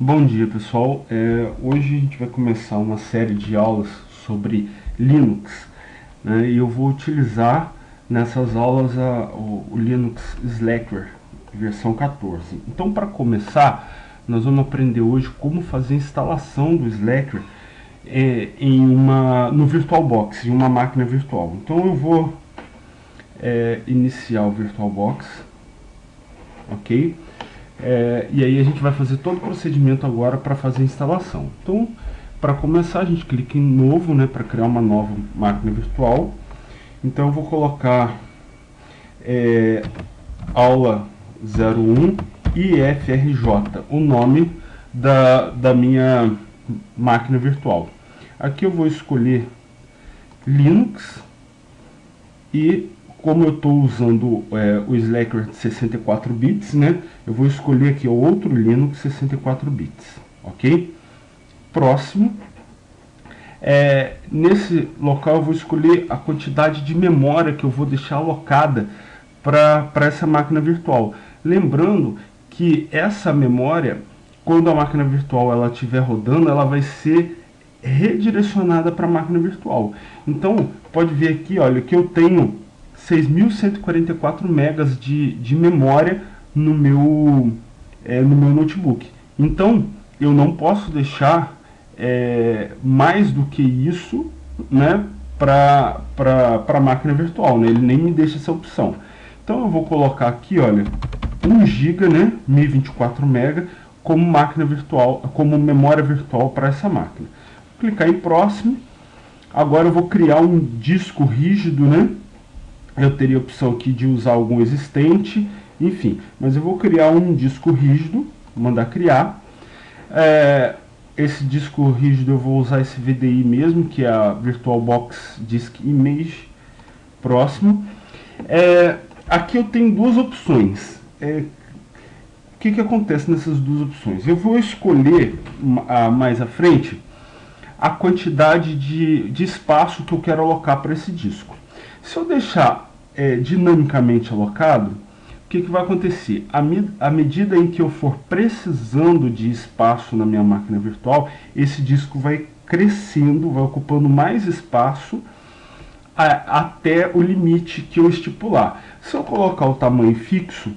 Bom dia, pessoal. Hoje a gente vai começar uma série de aulas sobre Linux, né? E eu vou utilizar nessas aulas o Linux Slackware versão 14. Então, para começar, nós vamos aprender hoje como fazer a instalação do Slackware no VirtualBox, em uma máquina virtual. Então, eu vou iniciar o VirtualBox, ok? E aí a gente vai fazer todo o procedimento agora para fazer a instalação. Então, para começar, a gente clica em novo, né, para criar uma nova máquina virtual. Então eu vou colocar aula 01 IFRJ, o nome da minha máquina virtual. Aqui eu vou escolher Linux e como eu estou usando o Slackware de 64 bits, né, eu vou escolher aqui outro Linux 64 bits, ok? Próximo. Nesse local eu vou escolher a quantidade de memória que eu vou deixar alocada para essa máquina virtual. Lembrando que essa memória, quando a máquina virtual ela estiver rodando, ela vai ser redirecionada para a máquina virtual. Então, pode ver aqui, olha, que eu tenho 6.144 megas de memória no meu notebook. Então, eu não posso deixar mais do que isso, né, para a máquina virtual, né? Ele nem me deixa essa opção. Então eu vou colocar aqui, olha, 1 GB, né, 1024 MB como máquina virtual, como memória virtual para essa máquina. Vou clicar em próximo. Agora eu vou criar um disco rígido, né? Eu teria a opção aqui de usar algum existente, enfim, mas eu vou criar um disco rígido, mandar criar. Esse disco rígido eu vou usar esse VDI mesmo, que é a VirtualBox Disk Image. Próximo. Aqui eu tenho duas opções. O que acontece nessas duas opções? Eu vou escolher mais à frente a quantidade de espaço que eu quero alocar para esse disco. Se eu deixar dinamicamente alocado, o que vai acontecer? À medida em que eu for precisando de espaço na minha máquina virtual, esse disco vai crescendo, vai ocupando mais espaço até o limite que eu estipular. Se eu colocar o tamanho fixo,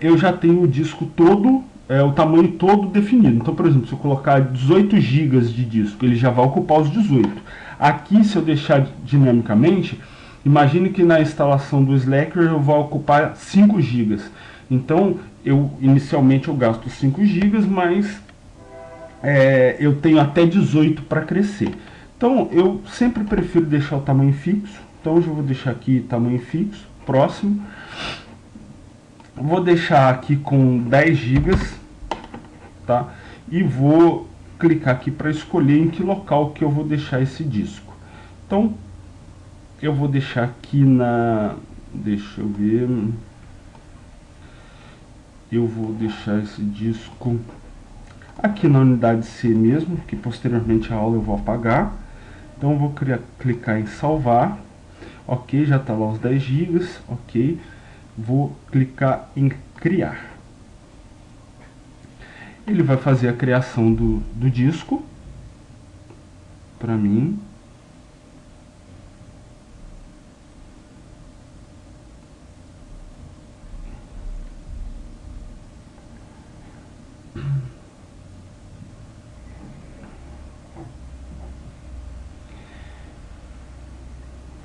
eu já tenho o disco todo, o tamanho todo definido. Então, por exemplo, se eu colocar 18 GB de disco, ele já vai ocupar os 18. Aqui, se eu deixar dinamicamente, imagine que na instalação do Slackware eu vou ocupar 5 GB. Então, inicialmente eu gasto 5 GB, mas eu tenho até 18 para crescer. Então, eu sempre prefiro deixar o tamanho fixo. Então, eu já vou deixar aqui tamanho fixo. Próximo. Vou deixar aqui com 10 GB, tá? E vou clicar aqui para escolher em que local que eu vou deixar esse disco. Então, eu vou deixar aqui deixa eu ver. Eu vou deixar esse disco aqui na unidade C mesmo, que posteriormente a aula eu vou apagar. Então eu vou clicar em salvar. Ok, já está lá os 10 GB. Ok, vou clicar em criar. Ele vai fazer a criação do disco para mim.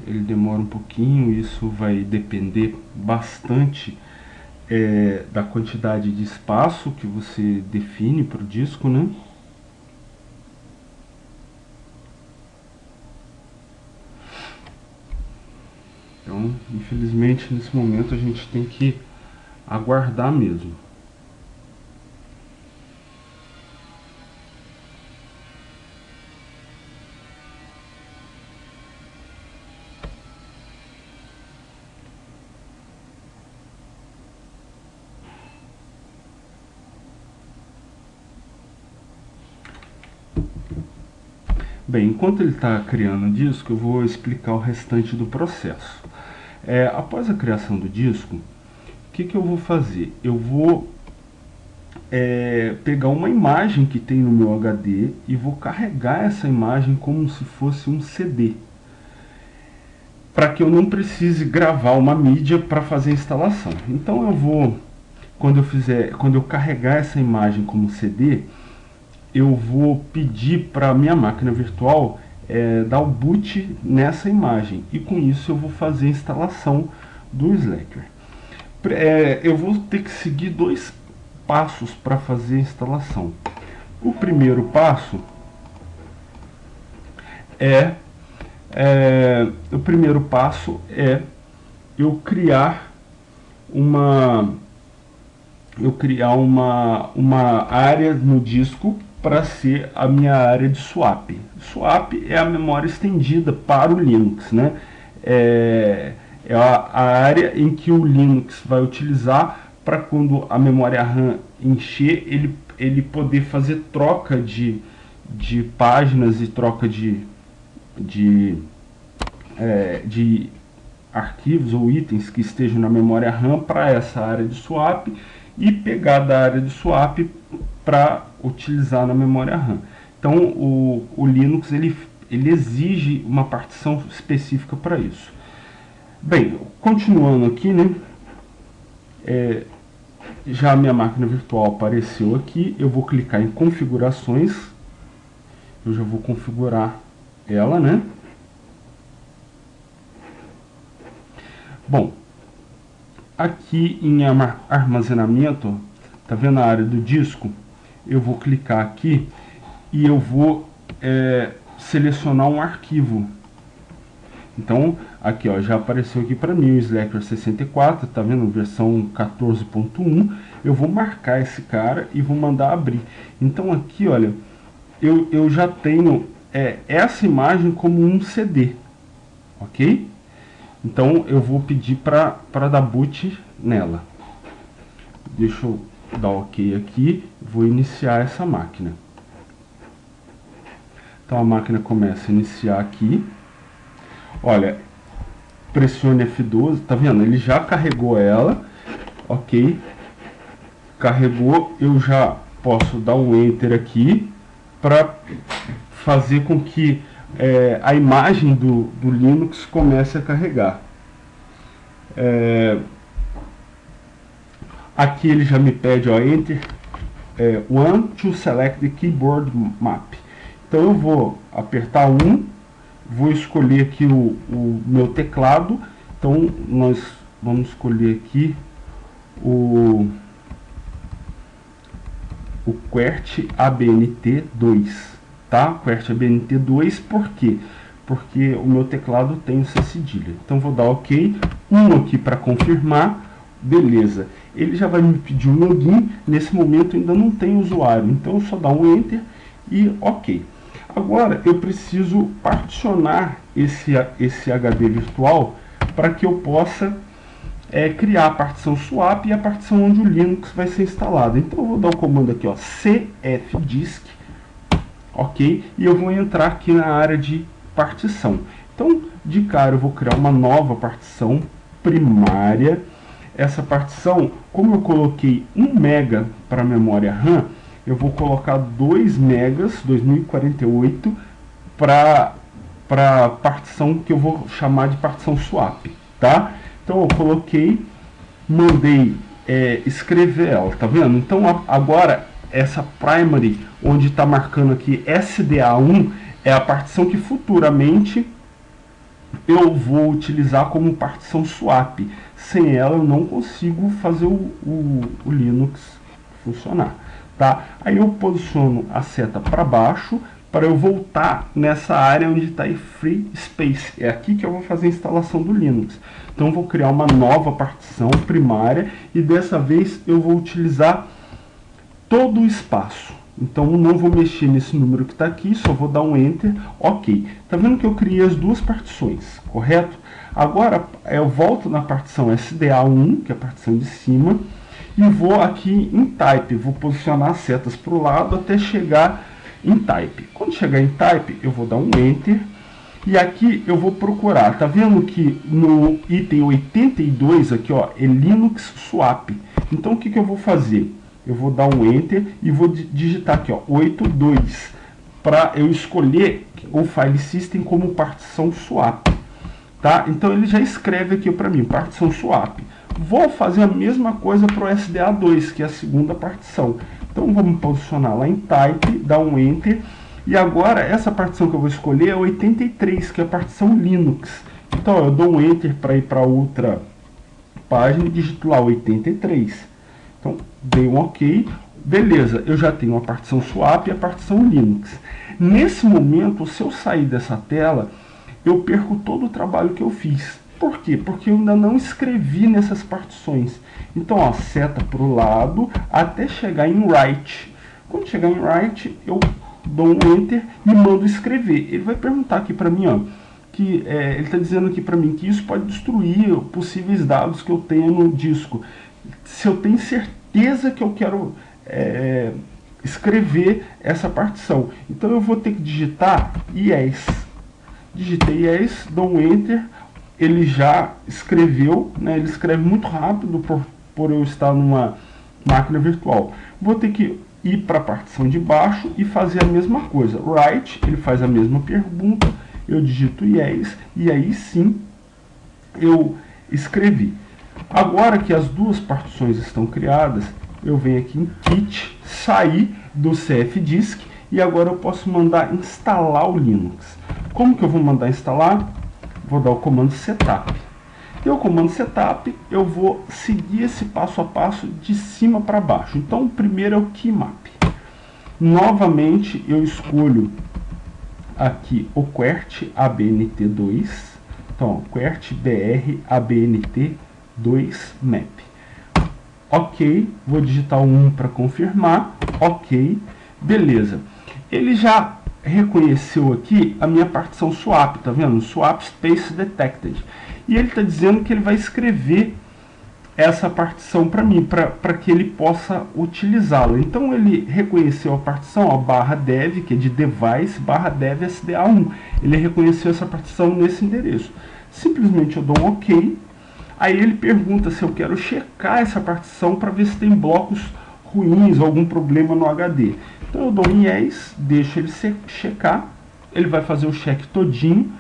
Ele demora um pouquinho, isso vai depender bastante da quantidade de espaço que você define para o disco, né? Então, infelizmente, nesse momento a gente tem que aguardar mesmo. Bem, enquanto ele está criando o disco, eu vou explicar o restante do processo. Após a criação do disco, o que eu vou fazer? Eu vou pegar uma imagem que tem no meu HD e vou carregar essa imagem como se fosse um CD, para que eu não precise gravar uma mídia para fazer a instalação. Então eu vou, quando eu carregar essa imagem como CD, eu vou pedir para a minha máquina virtual dar o boot nessa imagem, e com isso eu vou fazer a instalação do Slackware. Eu vou ter que seguir dois passos para fazer a instalação. O primeiro passo é eu criar uma área no disco para ser a minha área de swap. Swap é a memória estendida para o Linux, né? É a área em que o Linux vai utilizar para, quando a memória RAM encher, ele poder fazer troca de páginas e troca de arquivos ou itens que estejam na memória RAM para essa área de swap, e pegar da área de swap para utilizar na memória RAM. Então o Linux ele exige uma partição específica para isso. Bem, continuando aqui, né? Já a minha máquina virtual apareceu aqui. Eu vou clicar em configurações. Eu já vou configurar ela, né? Bom, aqui em armazenamento, tá vendo a área do disco? Eu vou clicar aqui e eu vou selecionar um arquivo. Então, aqui ó, já apareceu aqui para mim o Slackware 64, tá vendo? Versão 14.1. Eu vou marcar esse cara e vou mandar abrir. Então aqui, olha, eu já tenho essa imagem como um CD, ok? Então eu vou pedir para dar boot nela. Deixa eu dar ok aqui, vou iniciar essa máquina. Então a máquina começa a iniciar aqui. Olha, pressione F12, tá vendo? Ele já carregou ela, ok? Carregou, eu já posso dar um Enter aqui para fazer com que a imagem do Linux comece a carregar. Aqui ele já me pede, ó, Enter one to select the keyboard map. Então eu vou apertar 1, vou escolher aqui o meu teclado. Então nós vamos escolher aqui o QWERTY ABNT2, tá? QWERTY ABNT2, por quê? Porque o meu teclado tem o C cedilha. Então vou dar OK, 1 aqui para confirmar, beleza. Ele já vai me pedir um login, nesse momento ainda não tem usuário, então eu só dá um Enter e OK. Agora eu preciso particionar esse HD virtual para que eu possa criar a partição swap e a partição onde o Linux vai ser instalado. Então eu vou dar o comando aqui, ó, cfdisk, ok? E eu vou entrar aqui na área de partição. Então, de cara, eu vou criar uma nova partição primária. Essa partição, como eu coloquei 1 mega para a memória RAM, eu vou colocar 2 megas, 2048, para a partição que eu vou chamar de partição swap, tá? Então eu coloquei, mandei escrever ela, tá vendo? Então agora essa primary, onde está marcando aqui SDA1, é a partição que futuramente eu vou utilizar como partição swap. Sem ela eu não consigo fazer o Linux funcionar, tá? Aí eu posiciono a seta para baixo para eu voltar nessa área onde está aí Free Space. É aqui que eu vou fazer a instalação do Linux. Então eu vou criar uma nova partição primária e dessa vez eu vou utilizar todo o espaço. Então não vou mexer nesse número que está aqui, só vou dar um Enter, ok. Tá vendo que eu criei as duas partições, correto? Agora eu volto na partição SDA1, que é a partição de cima, e vou aqui em Type, vou posicionar as setas para o lado até chegar em Type. Quando chegar em Type, eu vou dar um Enter, e aqui eu vou procurar, tá vendo que no item 82 aqui, ó, é Linux Swap. Então o que eu vou fazer? eu vou dar um Enter e vou digitar aqui, ó, 82, para eu escolher o File System como partição swap. Tá? Então ele já escreve aqui para mim, partição swap. Vou fazer a mesma coisa para o SDA2, que é a segunda partição. Então vamos posicionar lá em Type, dar um Enter. E agora essa partição que eu vou escolher é 83, que é a partição Linux. Então eu dou um Enter para ir para outra página e digito lá 83. Então dei um OK. Beleza, eu já tenho a partição swap e a partição Linux. Nesse momento, se eu sair dessa tela, eu perco todo o trabalho que eu fiz. Por quê? Porque eu ainda não escrevi nessas partições. Então, ó, seta para o lado até chegar em Write. Quando chegar em Write, eu dou um Enter e mando escrever. Ele vai perguntar aqui para mim, ó, que ele está dizendo aqui para mim que isso pode destruir possíveis dados que eu tenho no disco. Se eu tenho certeza que eu quero escrever essa partição. Então eu vou ter que digitar yes. Digitei yes, dou um Enter, ele já escreveu, né? Ele escreve muito rápido por eu estar numa máquina virtual. Vou ter que ir para a partição de baixo e fazer a mesma coisa. Write, ele faz a mesma pergunta, eu digito yes e aí sim eu escrevi. Agora que as duas partições estão criadas, eu venho aqui em Kit, sair do CFDisk e agora eu posso mandar instalar o Linux. Como que eu vou mandar instalar? Vou dar o comando setup. E o comando setup eu vou seguir esse passo a passo de cima para baixo. Então o primeiro é o keymap. Novamente eu escolho aqui o QWERTY ABNT2. Então, QWERTY BR ABNT2 map. Ok, vou digitar o 1 para confirmar. Ok, beleza. Ele já reconheceu aqui a minha partição swap, tá vendo? Swap Space Detected. E ele está dizendo que ele vai escrever essa partição para mim, para que ele possa utilizá-la. Então ele reconheceu a partição, ó, /dev, que é de device, /dev SDA1. Ele reconheceu essa partição nesse endereço. Simplesmente eu dou um OK. Aí ele pergunta se eu quero checar essa partição para ver se tem blocos ruins ou algum problema no HD. Então eu dou um yes, deixo ele checar, ele vai fazer o check todinho.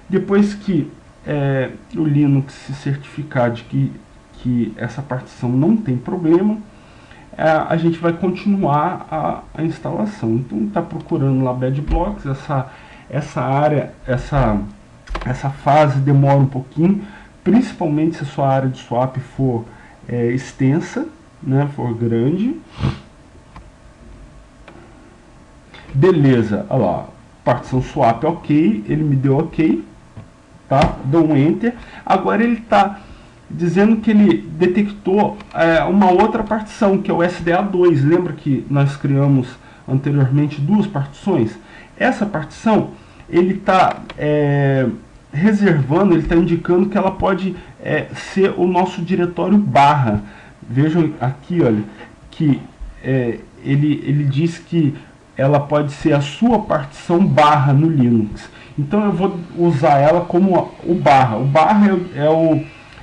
Depois que o Linux se certificar de que essa partição não tem problema, a gente vai continuar a instalação. Então está procurando lá bad blocks, essa área, essa fase demora um pouquinho, principalmente se a sua área de swap for extensa, né, for grande. Beleza, olha lá, partição swap ok, ele me deu ok, tá? Dou um enter. Agora ele está dizendo que ele detectou uma outra partição, que é o SDA2. Lembra que nós criamos anteriormente duas partições? Essa partição, ele está reservando, ele está indicando que ela pode ser o nosso diretório barra. Vejam aqui, olha, que ele diz que ela pode ser a sua partição barra no Linux. Então eu vou usar ela como o barra. O barra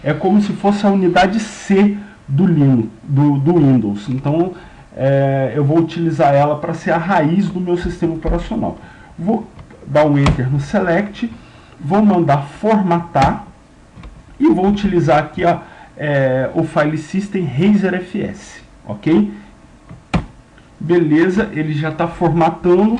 é como se fosse a unidade C do Linux, do Windows. Então eu vou utilizar ela para ser a raiz do meu sistema operacional. Vou dar um Enter no Select, vou mandar formatar e vou utilizar aqui o File System RazerFS, ok? Beleza, ele já está formatando.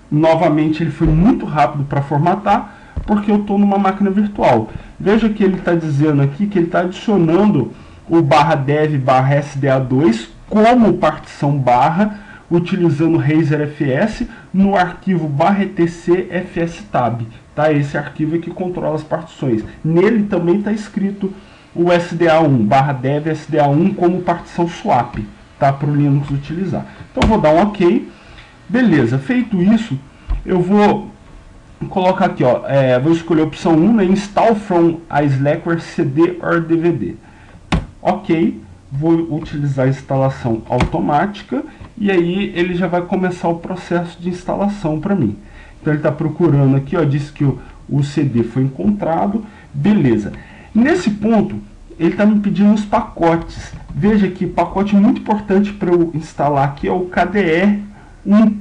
Novamente ele foi muito rápido para formatar, porque eu estou numa máquina virtual. Veja que ele está dizendo aqui que ele está adicionando o /dev /sda2 como partição barra, utilizando RazerFS no arquivo /etc fstab. Tá? Esse arquivo é que controla as partições. Nele também está escrito o SDA1, /dev SDA1 como partição swap, tá? Para o Linux utilizar. Então eu vou dar um OK. Beleza, feito isso, eu vou colocar aqui, ó, vou escolher a opção 1, né, Install from a Slackware CD or DVD. Ok, vou utilizar a instalação automática e aí ele já vai começar o processo de instalação para mim. Então ele está procurando aqui, ó, diz que o CD foi encontrado, beleza. Nesse ponto, ele está me pedindo os pacotes. Veja que pacote muito importante para eu instalar aqui é o KDE1,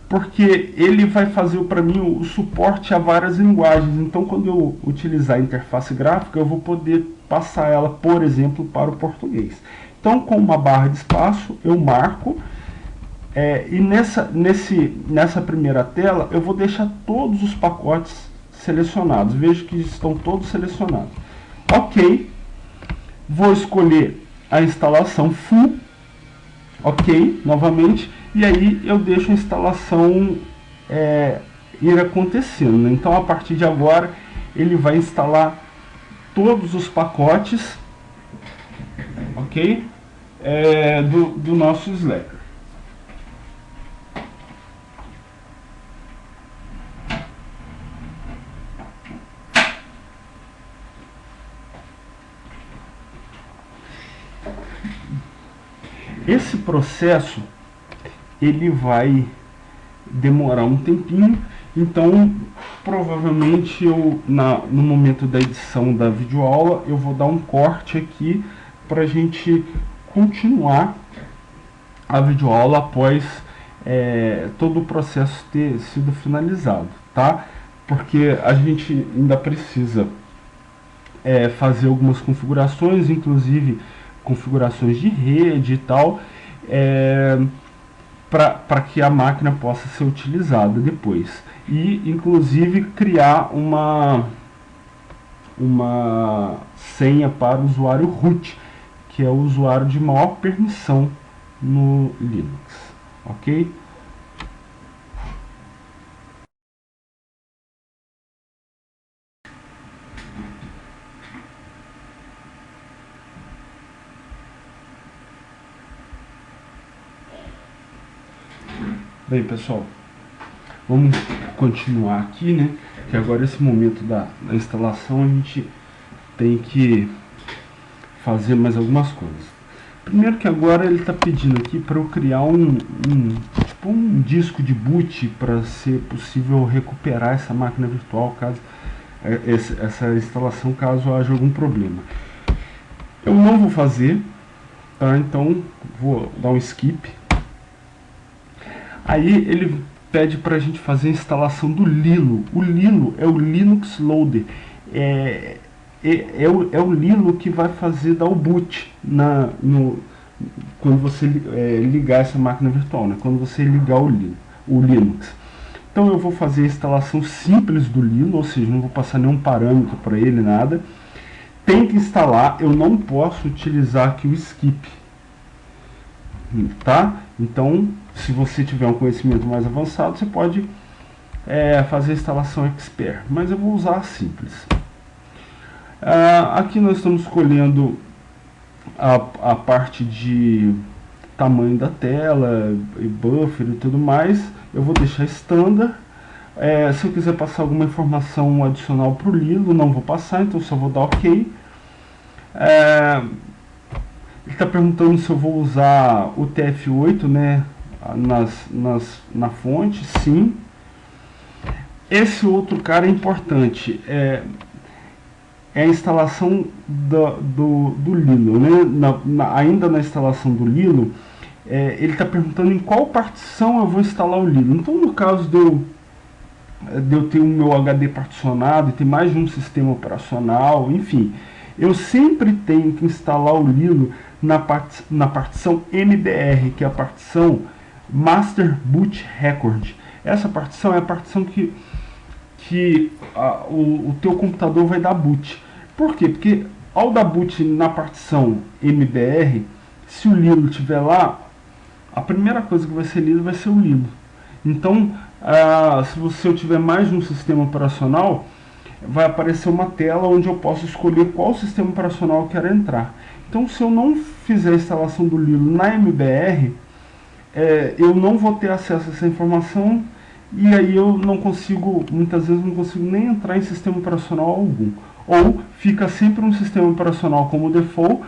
porque ele vai fazer para mim o suporte a várias linguagens. Então, quando eu utilizar a interface gráfica, eu vou poder passar ela, por exemplo, para o português. Então, com uma barra de espaço, eu marco, e nessa primeira tela, eu vou deixar todos os pacotes selecionados. Vejo que estão todos selecionados. Ok, vou escolher a instalação full, ok, novamente, e aí eu deixo a instalação ir acontecendo, né? Então, a partir de agora, ele vai instalar todos os pacotes, ok, do nosso Slacker. Esse processo ele vai demorar um tempinho, então provavelmente no momento da edição da videoaula eu vou dar um corte aqui para a gente continuar a videoaula após todo o processo ter sido finalizado, tá? Porque a gente ainda precisa fazer algumas configurações, inclusive configurações de rede e tal, para que a máquina possa ser utilizada depois. E, inclusive, criar uma senha para o usuário root, que é o usuário de maior permissão no Linux. Ok? Bem, pessoal, vamos continuar aqui, né? Que agora esse momento da instalação a gente tem que fazer mais algumas coisas. Primeiro que agora ele está pedindo aqui para eu criar tipo um disco de boot para ser possível recuperar essa máquina virtual caso essa instalação, caso haja algum problema. Eu não vou fazer, tá? Então vou dar um skip. Aí ele pede para a gente fazer a instalação do Lilo. O Lilo é o Linux Loader. É o Lilo que vai fazer dar o boot quando você ligar essa máquina virtual, né? Quando você ligar o Linux. Então eu vou fazer a instalação simples do Lilo, ou seja, não vou passar nenhum parâmetro para ele, nada. Tem que instalar, eu não posso utilizar aqui o skip, tá? Então, se você tiver um conhecimento mais avançado, você pode fazer a instalação expert, mas eu vou usar a simples. Aqui nós estamos escolhendo a parte de tamanho da tela, e buffer e tudo mais. Eu vou deixar standard. Se eu quiser passar alguma informação adicional para o Lilo, não vou passar, então só vou dar OK. Ele está perguntando se eu vou usar o TF8, né, na fonte. Sim. Esse outro cara é importante. É a instalação do Lilo, né? Ainda na instalação do Lilo, ele está perguntando em qual partição eu vou instalar o Lilo. Então, no caso de eu ter o meu HD particionado e ter mais de um sistema operacional, enfim, eu sempre tenho que instalar o Lilo na partição MBR, que é a partição Master Boot Record. Essa partição é a partição que o teu computador vai dar boot. Por quê? Porque ao dar boot na partição MBR, se o Lilo estiver lá, a primeira coisa que vai ser lido vai ser o Lilo. Então, se eu tiver mais de um sistema operacional, vai aparecer uma tela onde eu posso escolher qual sistema operacional eu quero entrar. Então, se eu não fizer a instalação do Lilo na MBR, eu não vou ter acesso a essa informação, e aí eu não consigo, muitas vezes não consigo nem entrar em sistema operacional algum. Ou fica sempre um sistema operacional como default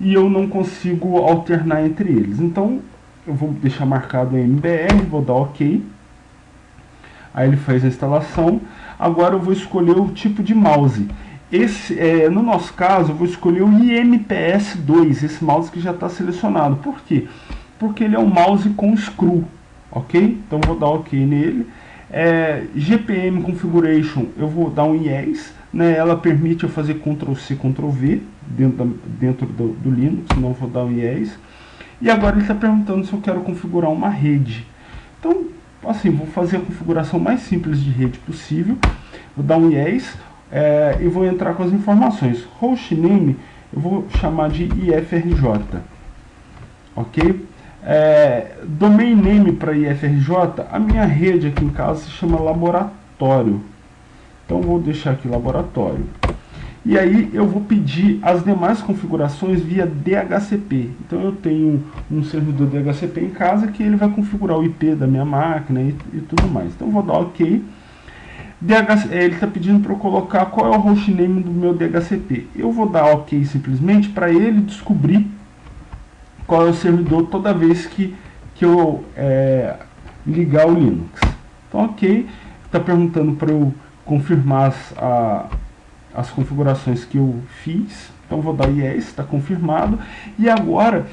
e eu não consigo alternar entre eles. Então eu vou deixar marcado em MBR, vou dar OK. Aí ele faz a instalação. Agora eu vou escolher o tipo de mouse. No nosso caso, eu vou escolher o IMPS2, esse mouse que já está selecionado. Por quê? Porque ele é um mouse com screw, ok? Então vou dar OK nele. GPM Configuration, eu vou dar um Yes, né? Ela permite eu fazer Ctrl+C, Ctrl+V dentro do Linux, então eu vou dar um Yes. E agora ele está perguntando se eu quero configurar uma rede. Então, assim, vou fazer a configuração mais simples de rede possível. Vou dar um Yes e vou entrar com as informações. Hostname eu vou chamar de IFRJ, ok? Domain name para IFRJ, a minha rede aqui em casa se chama laboratório. Então vou deixar aqui laboratório. E aí eu vou pedir as demais configurações via DHCP. Então eu tenho um servidor DHCP em casa que ele vai configurar o IP da minha máquina e tudo mais. Então eu vou dar OK. Ele está pedindo para eu colocar qual é o hostname do meu DHCP. Eu vou dar OK simplesmente para ele descobrir qual é o servidor toda vez que eu ligar o Linux. Então OK. Está perguntando para eu confirmar as configurações que eu fiz. Então vou dar Yes, está confirmado. E agora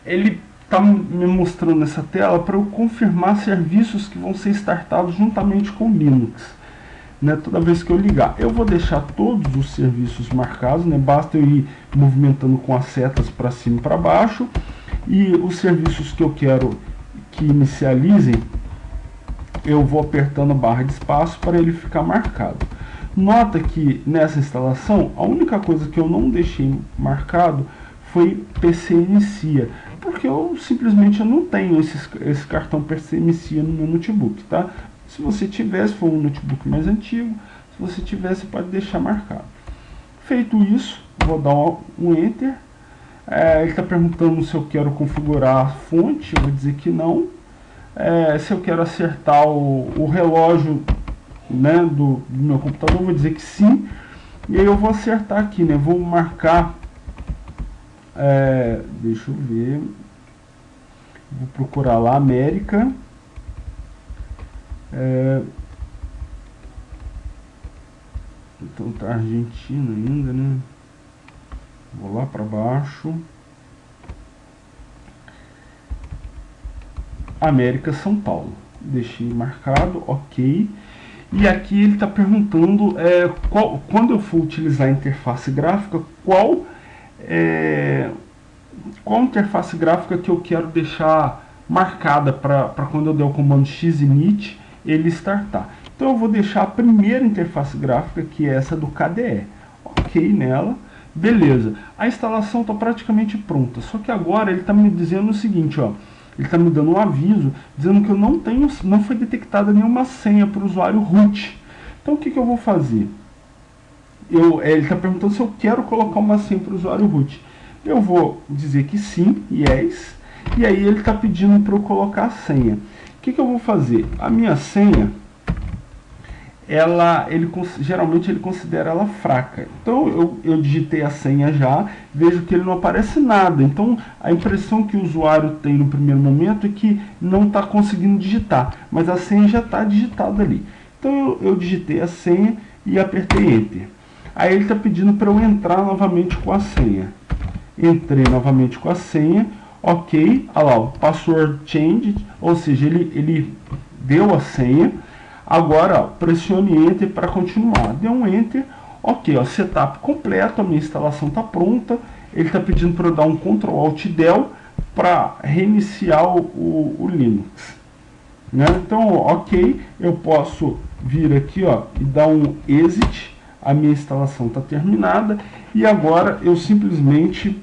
ele está me mostrando nessa tela para eu confirmar serviços que vão ser startados juntamente com o Linux, né, toda vez que eu ligar. Eu vou deixar todos os serviços marcados, né, basta eu ir movimentando com as setas para cima e para baixo, e os serviços que eu quero que inicializem, eu vou apertando a barra de espaço para ele ficar marcado. Nota que nessa instalação, a única coisa que eu não deixei marcado foi PC Inicia, porque eu simplesmente não tenho esse cartão PC Inicia no meu notebook, tá? Se você tiver, se for um notebook mais antigo, se você tiver, você pode deixar marcado. Feito isso, vou dar um Enter. Ele está perguntando se eu quero configurar a fonte, eu vou dizer que não. Se eu quero acertar o relógio, né, do meu computador, eu vou dizer que sim. E aí eu vou acertar aqui, né? Vou marcar, deixa eu ver, vou procurar lá América, então tá Argentina ainda, né? Vou lá para baixo, América, São Paulo, deixei marcado, OK. E aqui ele está perguntando quando eu for utilizar a interface gráfica, qual interface gráfica que eu quero deixar marcada para quando eu der o comando xinit ele startar. Então eu vou deixar a primeira interface gráfica, que é essa do KDE. OK nela. Beleza. A instalação está praticamente pronta. Só que agora ele está me dizendo o seguinte, ó. Ele está me dando um aviso dizendo que eu não foi detectada nenhuma senha para o usuário root. Então o que eu vou fazer? Ele está perguntando se eu quero colocar uma senha para o usuário root. Eu vou dizer que sim, yes. E aí ele está pedindo para eu colocar a senha. O que eu vou fazer? A minha senha, geralmente ele considera ela fraca. Então eu digitei a senha já, vejo que ele não aparece nada. Então a impressão que o usuário tem no primeiro momento é que não está conseguindo digitar, mas a senha já está digitada ali. Então eu digitei a senha e apertei Enter. Aí ele está pedindo para eu entrar novamente com a senha. Entrei novamente com a senha, OK. Olha lá, o password change, ou seja, ele deu a senha. Agora, ó, pressione Enter para continuar. Deu um Enter, OK, ó, setup completo, a minha instalação está pronta. Ele está pedindo para eu dar um Ctrl Alt Del para reiniciar o Linux, né? Então, OK, eu posso vir aqui, ó, e dar um Exit. A minha instalação está terminada. E agora eu simplesmente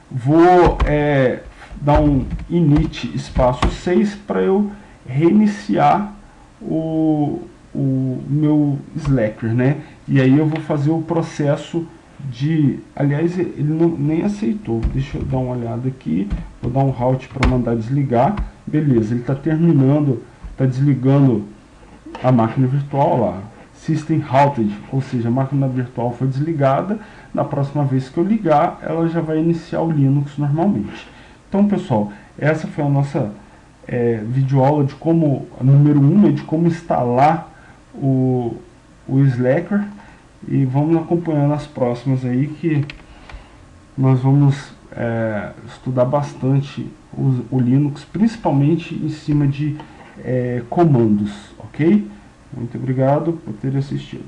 vou dar um init espaço 6 para eu reiniciar o meu Slacker, né? E aí eu vou fazer o processo de... Aliás, ele nem aceitou. Deixa eu dar uma olhada aqui. Vou dar um Halt para mandar desligar. Beleza, ele está terminando, está desligando a máquina virtual lá. System Halted, ou seja, a máquina virtual foi desligada. Na próxima vez que eu ligar, ela já vai iniciar o Linux normalmente. Então, pessoal, essa foi a nossa videoaula de como, número 1, de como instalar o Slacker. E vamos acompanhando as próximas aí, que nós vamos estudar bastante o Linux, principalmente em cima de comandos, ok? Muito obrigado por ter assistido.